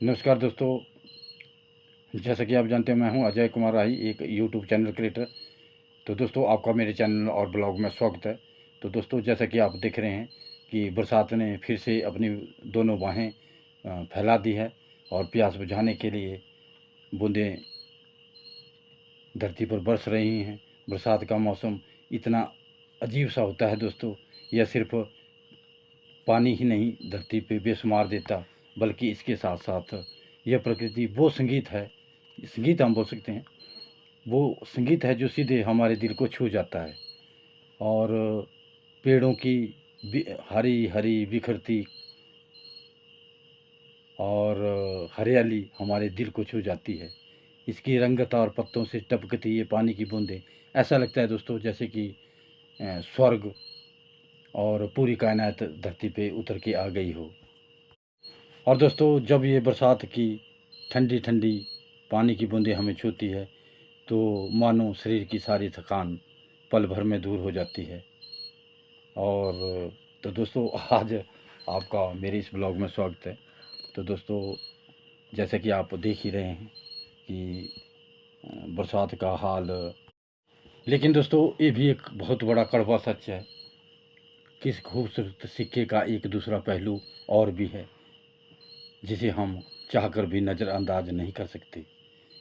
नमस्कार दोस्तों, जैसा कि आप जानते हैं मैं हूं अजय कुमार राही, एक यूट्यूब चैनल क्रिएटर। तो दोस्तों, आपका मेरे चैनल और ब्लॉग में स्वागत है। तो दोस्तों, जैसा कि आप देख रहे हैं कि बरसात ने फिर से अपनी दोनों बाहें फैला दी है और प्यास बुझाने के लिए बूंदें धरती पर बरस रही हैं। बरसात का मौसम इतना अजीब सा होता है दोस्तों, यह सिर्फ पानी ही नहीं धरती पे बेशुमार देता, बल्कि इसके साथ साथ यह प्रकृति वो संगीत है, संगीत हम बोल सकते हैं, वो संगीत है जो सीधे हमारे दिल को छू जाता है। और पेड़ों की हरी हरी बिखरती और हरियाली हमारे दिल को छू जाती है। इसकी रंगत और पत्तों से टपकती ये पानी की बूंदें, ऐसा लगता है दोस्तों जैसे कि स्वर्ग और पूरी कायनात धरती पे उतर के आ गई हो। और दोस्तों, जब ये बरसात की ठंडी ठंडी पानी की बूंदें हमें छूती है तो मानो शरीर की सारी थकान पल भर में दूर हो जाती है। और तो दोस्तों, आज आपका मेरे इस ब्लॉग में स्वागत है। तो दोस्तों, जैसा कि आप देख ही रहे हैं कि बरसात का हाल, लेकिन दोस्तों ये भी एक बहुत बड़ा कड़वा सच है कि इस खूबसूरत सिक्के का एक दूसरा पहलू और भी है जिसे हम चाहकर भी नज़रअंदाज नहीं कर सकते।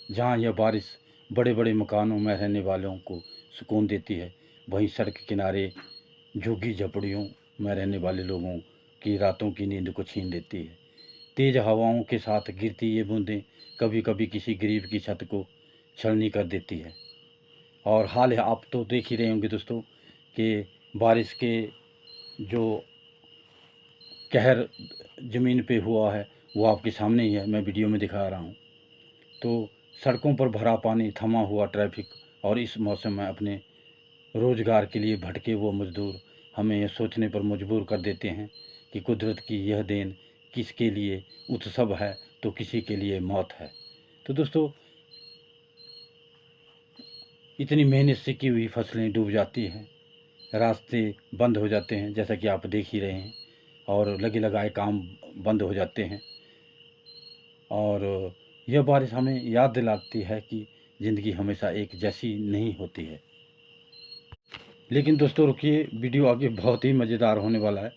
जहाँ यह बारिश बड़े बड़े मकानों में रहने वालों को सुकून देती है, वहीं सड़क किनारे झुग्गी झोपड़ियों में रहने वाले लोगों की रातों की नींद को छीन लेती है। तेज़ हवाओं के साथ गिरती ये बूंदें कभी कभी किसी गरीब की छत को छलनी कर देती है। और हाल है, आप तो देख ही रहे होंगे दोस्तों कि बारिश के जो कहर ज़मीन पे हुआ है वो आपके सामने ही है, मैं वीडियो में दिखा रहा हूँ। तो सड़कों पर भरा पानी, थमा हुआ ट्रैफिक और इस मौसम में अपने रोज़गार के लिए भटके वो मज़दूर हमें यह सोचने पर मजबूर कर देते हैं कि कुदरत की यह देन किसके लिए उत्सव है तो किसी के लिए मौत है। तो दोस्तों, इतनी मेहनत से की हुई फसलें डूब जाती हैं, रास्ते बंद हो जाते हैं जैसा कि आप देख ही रहे हैं, और लगे लगाए काम बंद हो जाते हैं। और यह बारिश हमें याद दिलाती है कि ज़िंदगी हमेशा एक जैसी नहीं होती है। लेकिन दोस्तों रुकिए, वीडियो आगे बहुत ही मज़ेदार होने वाला है।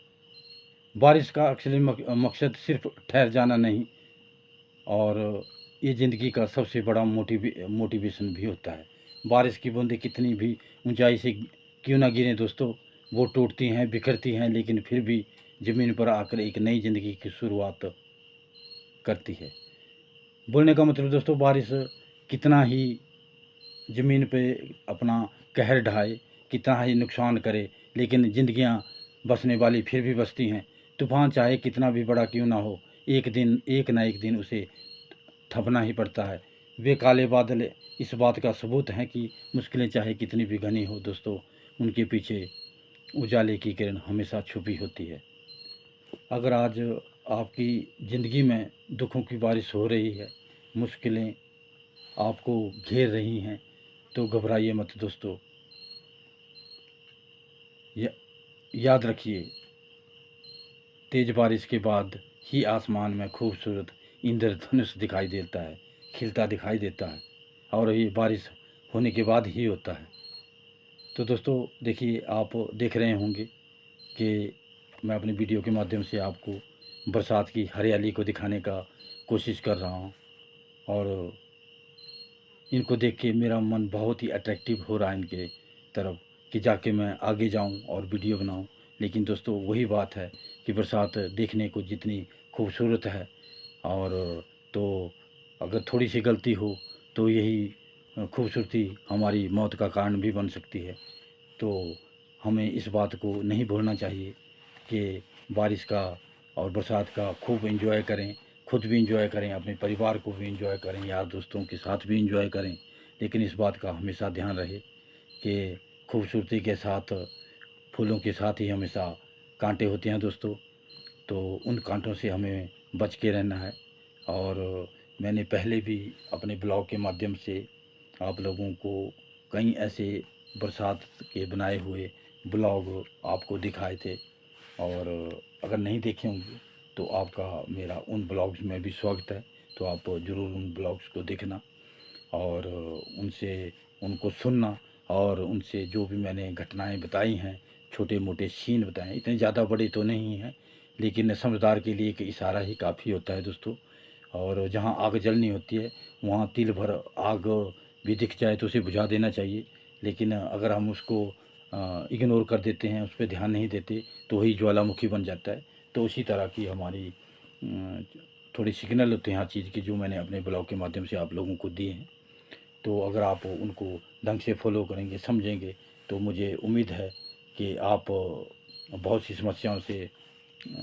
बारिश का असली मकसद सिर्फ ठहर जाना नहीं, और ये ज़िंदगी का सबसे बड़ा मोटिवेशन भी होता है। बारिश की बूंदें कितनी भी ऊंचाई से क्यों ना गिरें दोस्तों, वो टूटती हैं, बिखरती हैं, लेकिन फिर भी ज़मीन पर आकर एक नई ज़िंदगी की शुरुआत करती है। बोलने का मतलब दोस्तों, बारिश कितना ही ज़मीन पे अपना कहर ढाए, कितना ही नुकसान करे, लेकिन ज़िंदगियां बसने वाली फिर भी बसती हैं। तूफ़ान चाहे कितना भी बड़ा क्यों ना हो, एक ना एक दिन उसे थपना ही पड़ता है। वे काले बादल इस बात का सबूत हैं कि मुश्किलें चाहे कितनी भी घनी हो दोस्तों, उनके पीछे उजाले की किरण हमेशा छुपी होती है। अगर आज आपकी ज़िंदगी में दुखों की बारिश हो रही है, मुश्किलें आपको घेर रही हैं, तो घबराइए मत दोस्तों। या, याद रखिए, तेज़ बारिश के बाद ही आसमान में खूबसूरत इंद्रधनुष दिखाई देता है, खिलता दिखाई देता है, और ये बारिश होने के बाद ही होता है। तो दोस्तों देखिए, आप देख रहे होंगे कि मैं अपनी वीडियो के माध्यम से आपको बरसात की हरियाली को दिखाने का कोशिश कर रहा हूँ, और इनको देख के मेरा मन बहुत ही अट्रैक्टिव हो रहा है इनके तरफ कि जाके मैं आगे जाऊं और वीडियो बनाऊं। लेकिन दोस्तों वही बात है कि बरसात देखने को जितनी खूबसूरत है, और तो अगर थोड़ी सी गलती हो तो यही खूबसूरती हमारी मौत का कारण भी बन सकती है। तो हमें इस बात को नहीं भूलना चाहिए कि बारिश का और बरसात का खूब एंजॉय करें, खुद भी एंजॉय करें, अपने परिवार को भी एंजॉय करें, यार दोस्तों के साथ भी एंजॉय करें। लेकिन इस बात का हमेशा ध्यान रहे कि खूबसूरती के साथ, फूलों के साथ ही हमेशा कांटे होते हैं दोस्तों। तो उन कांटों से हमें बच के रहना है। और मैंने पहले भी अपने ब्लॉग के माध्यम से आप लोगों को कई ऐसे बरसात के बनाए हुए ब्लॉग आपको दिखाए थे, और अगर नहीं देखे होंगे तो आपका मेरा उन ब्लॉग्स में भी स्वागत है। तो आप ज़रूर उन ब्लॉग्स को देखना और उनसे उनको सुनना, और उनसे जो भी मैंने घटनाएं बताई हैं, छोटे मोटे सीन बताए हैं, इतने ज़्यादा बड़े तो नहीं हैं, लेकिन समझदार के लिए एक इशारा ही काफ़ी होता है दोस्तों। और जहाँ आग जलनी होती है वहाँ तिल भर आग भी दिख जाए तो उसे बुझा देना चाहिए, लेकिन अगर हम उसको इग्नोर कर देते हैं, उस पर ध्यान नहीं देते, तो वही ज्वालामुखी बन जाता है। तो उसी तरह की हमारी थोड़ी सिग्नल होते हैं हर चीज़ की, जो मैंने अपने ब्लॉग के माध्यम से आप लोगों को दिए हैं। तो अगर आप उनको ढंग से फॉलो करेंगे, समझेंगे, तो मुझे उम्मीद है कि आप बहुत सी समस्याओं से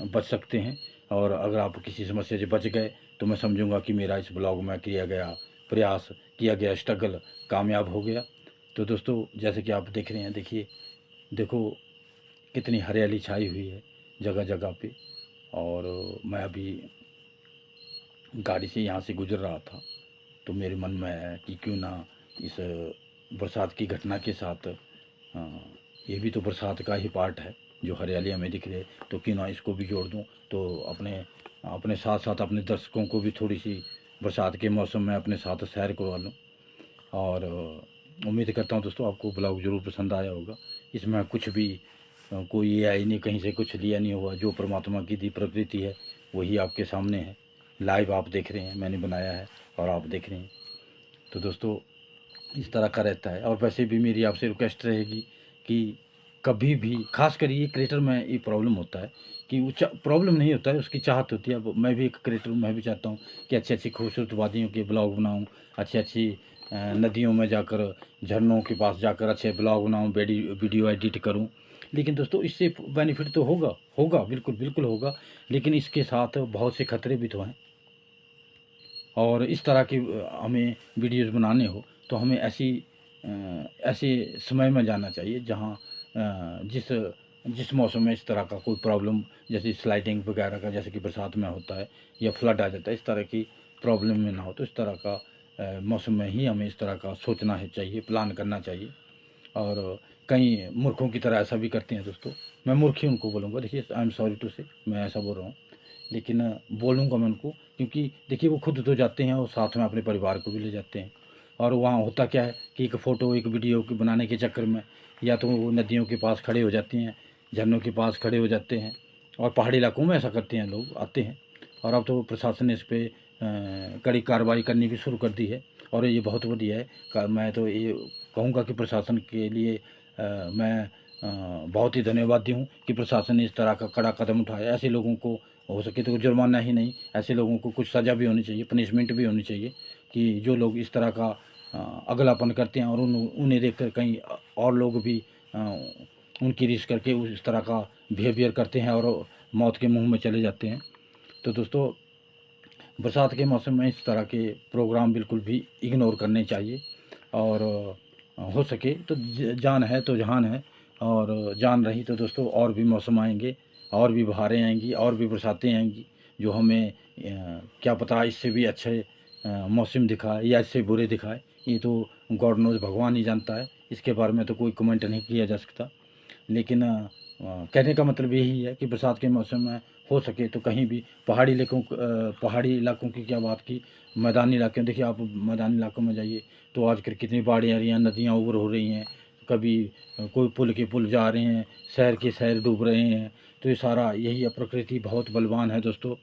बच सकते हैं। और अगर आप किसी समस्या से बच गए तो मैं समझूंगा कि मेरा इस ब्लॉग में किया गया प्रयास, किया गया स्ट्रगल कामयाब हो गया। तो दोस्तों, जैसे कि आप देख रहे हैं, देखो कितनी हरियाली छाई हुई है जगह जगह पे। और मैं अभी गाड़ी से यहाँ से गुजर रहा था, तो मेरे मन में है कि क्यों ना इस बरसात की घटना के साथ ये भी तो बरसात का ही पार्ट है जो हरियाली हमें दिख रही है, तो क्यों ना इसको भी जोड़ दूं। तो अपने अपने साथ साथ अपने दर्शकों को भी थोड़ी सी बरसात के मौसम में अपने साथ सैर करवा लूँ। और उम्मीद करता हूँ दोस्तों आपको ब्लॉग ज़रूर पसंद आया होगा। इसमें कुछ भी कोई AI नहीं, कहीं से कुछ लिया नहीं हुआ। जो परमात्मा की दी प्रकृति है वही आपके सामने है, लाइव आप देख रहे हैं, मैंने बनाया है और आप देख रहे हैं। तो दोस्तों, इस तरह का रहता है। और वैसे भी मेरी आपसे रिक्वेस्ट रहेगी कि कभी भी, खास कर ये क्रिएटर में ये प्रॉब्लम होता है कि वो प्रॉब्लम नहीं होता है, उसकी चाहत होती है। अब मैं भी एक क्रिएटर हूँ, मैं भी चाहता हूँ कि अच्छी अच्छी खूबसूरत वादियों के ब्लॉग बनाऊँ, अच्छी अच्छी नदियों में जाकर, झरनों के पास जाकर अच्छे ब्लॉग बनाऊँ, वीडियो एडिट करूँ। लेकिन दोस्तों, इससे बेनिफिट तो होगा, होगा, बिल्कुल बिल्कुल होगा, लेकिन इसके साथ बहुत से खतरे भी तो हैं। और इस तरह की हमें वीडियोज़ बनाने हो तो हमें ऐसे समय में जाना चाहिए जहाँ जिस जिस मौसम में इस तरह का कोई प्रॉब्लम, जैसे स्लाइडिंग वगैरह का, जैसे कि बरसात में होता है या फ्लड आ जाता है, इस तरह की प्रॉब्लम में ना हो। तो इस तरह का मौसम में ही हमें इस तरह का सोचना है चाहिए, प्लान करना चाहिए। और कई मूर्खों की तरह ऐसा भी करते हैं दोस्तों। मैं मूर्ख ही उनको बोलूँगा, देखिए, आई एम सॉरी टू से, मैं ऐसा बोल रहा हूँ, लेकिन बोलूँगा मैं उनको, क्योंकि देखिए वो खुद तो जाते हैं और साथ में अपने परिवार को भी ले जाते हैं। और वहाँ होता क्या है कि एक फ़ोटो, एक वीडियो के बनाने के चक्कर में या तो वो नदियों के पास खड़े हो जाते हैं, झरनों के पास खड़े हो जाते हैं। और पहाड़ी इलाकों में ऐसा करते हैं, लोग आते हैं। और अब तो प्रशासन ने इस पर कड़ी कार्रवाई करनी भी शुरू कर दी है, और ये बहुत बढ़िया है। मैं तो ये कहूँगा कि प्रशासन के लिए मैं बहुत ही धन्यवादी हूँ कि प्रशासन ने इस तरह का कड़ा कदम उठाया। ऐसे लोगों को हो सके तो जुर्माना ही नहीं, ऐसे लोगों को कुछ सज़ा भी होनी चाहिए, पनिशमेंट भी होनी चाहिए, कि जो लोग इस तरह का अगलापन करते हैं और उन्हें देखकर कहीं और लोग भी उनकी रीस करके उस तरह का बिहेवियर करते हैं और मौत के मुंह में चले जाते हैं। तो दोस्तों, बरसात के मौसम में इस तरह के प्रोग्राम बिल्कुल भी इग्नोर करने चाहिए। और हो सके तो जान है तो जहान है, और जान रही तो दोस्तों और भी मौसम आएंगे, और भी बहारें आएंगी, और भी बरसातें आएंगी, जो हमें क्या पता इससे भी अच्छे मौसम दिखाए या इससे बुरे दिखाए। ये तो गॉड नोज, भगवान ही जानता है, इसके बारे में तो कोई कमेंट नहीं किया जा सकता। लेकिन कहने का मतलब यही है कि बरसात के मौसम में हो सके तो कहीं भी पहाड़ी इलाकों की क्या बात की, मैदानी इलाके, देखिए आप मैदानी इलाकों में जाइए तो आजकल कितनी बाढ़ें आ रही हैं, नदियाँ ओवर हो रही हैं, कभी कोई पुल के पुल जा रहे हैं, शहर के शहर डूब रहे हैं। तो ये सारा यही है, प्रकृति बहुत बलवान है दोस्तों,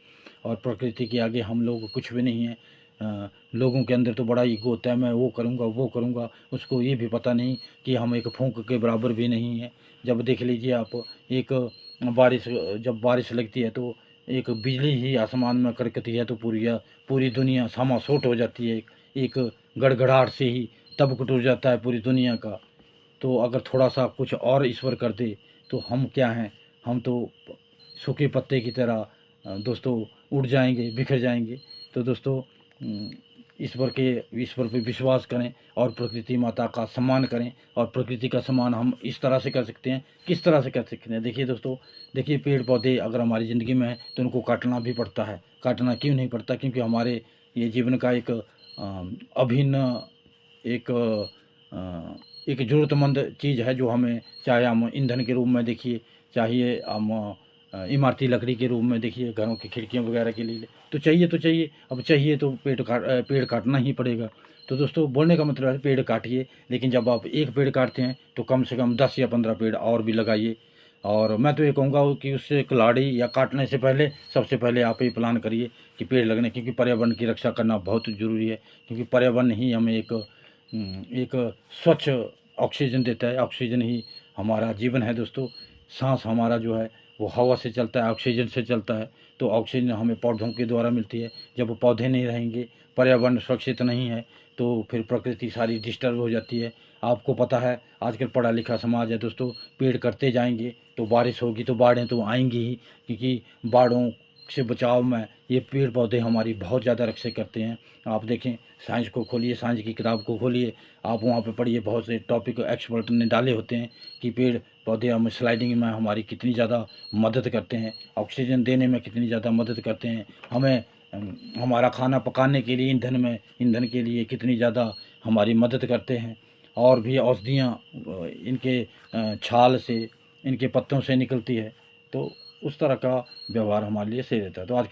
और प्रकृति के आगे हम लोग कुछ भी नहीं है। लोगों के अंदर तो बड़ा ईगो होता है, मैं वो करूँगा, उसको ये भी पता नहीं कि हम एक फूंक के बराबर भी नहीं है। जब देख लीजिए आप, एक जब बारिश लगती है तो एक बिजली ही आसमान में कड़कती है, तो पूरी दुनिया समासोट हो जाती है। एक गड़गड़ाहट से ही तब टूट जाता है पूरी दुनिया का। तो अगर थोड़ा सा कुछ और ईश्वर कर दे तो हम क्या हैं, हम तो सूखे पत्ते की तरह दोस्तों उड़ जाएंगे, बिखर जाएंगे। तो दोस्तों, ईश्वर पे विश्वास करें और प्रकृति माता का सम्मान करें। और प्रकृति का सम्मान हम इस तरह से कर सकते हैं, किस तरह से कर सकते हैं, देखिए दोस्तों, देखिए पेड़ पौधे अगर हमारी ज़िंदगी में है तो उनको काटना भी पड़ता है। काटना क्यों नहीं पड़ता, क्योंकि हमारे ये जीवन का एक अभिन्न, एक एक ज़रूरतमंद चीज़ है, जो हमें, चाहे हम ईंधन के रूप में देखिए, चाहिए हम इमारती लकड़ी के रूप में देखिए घरों की खिड़कियाँ वगैरह के लिए तो चाहिए, अब चाहिए तो पेड़ काटना ही पड़ेगा। तो दोस्तों बोलने का मतलब है पेड़ काटिए, लेकिन जब आप एक पेड़ काटते हैं तो कम से कम 10 या 15 पेड़ और भी लगाइए। और मैं तो ये कहूँगा कि उससे कुल्हाड़ी या काटने से पहले सबसे पहले आप ये प्लान करिए कि पेड़ लगने, क्योंकि पर्यावरण की रक्षा करना बहुत ज़रूरी है, क्योंकि पर्यावरण ही हमें एक स्वच्छ ऑक्सीजन देता है। ऑक्सीजन ही हमारा जीवन है दोस्तों। सांस हमारा जो है वो हवा से चलता है, ऑक्सीजन से चलता है। तो ऑक्सीजन हमें पौधों के द्वारा मिलती है। जब पौधे नहीं रहेंगे, पर्यावरण सुरक्षित नहीं है, तो फिर प्रकृति सारी डिस्टर्ब हो जाती है। आपको पता है आजकल पढ़ा लिखा समाज है दोस्तों, पेड़ कटते जाएंगे तो बारिश होगी तो बाढ़ें तो आएंगी ही, क्योंकि बाढ़ों से बचाव में ये पेड़ पौधे हमारी बहुत ज़्यादा रक्षा करते हैं। आप देखें, साइंस को खोलिए, साइंस की किताब को खोलिए, आप वहाँ पे पढ़िए, बहुत से टॉपिक एक्सपर्ट ने डाले होते हैं कि पेड़ पौधे हमें स्लाइडिंग में हमारी कितनी ज़्यादा मदद करते हैं, ऑक्सीजन देने में कितनी ज़्यादा मदद करते हैं, हमें हमारा खाना पकाने के लिए ईंधन के लिए कितनी ज़्यादा हमारी मदद करते हैं। और भी औषधियाँ इनके छाल से, इनके पत्तों से निकलती है। तो उस तरह का व्यवहार हमारे लिए सही रहता है। तो आज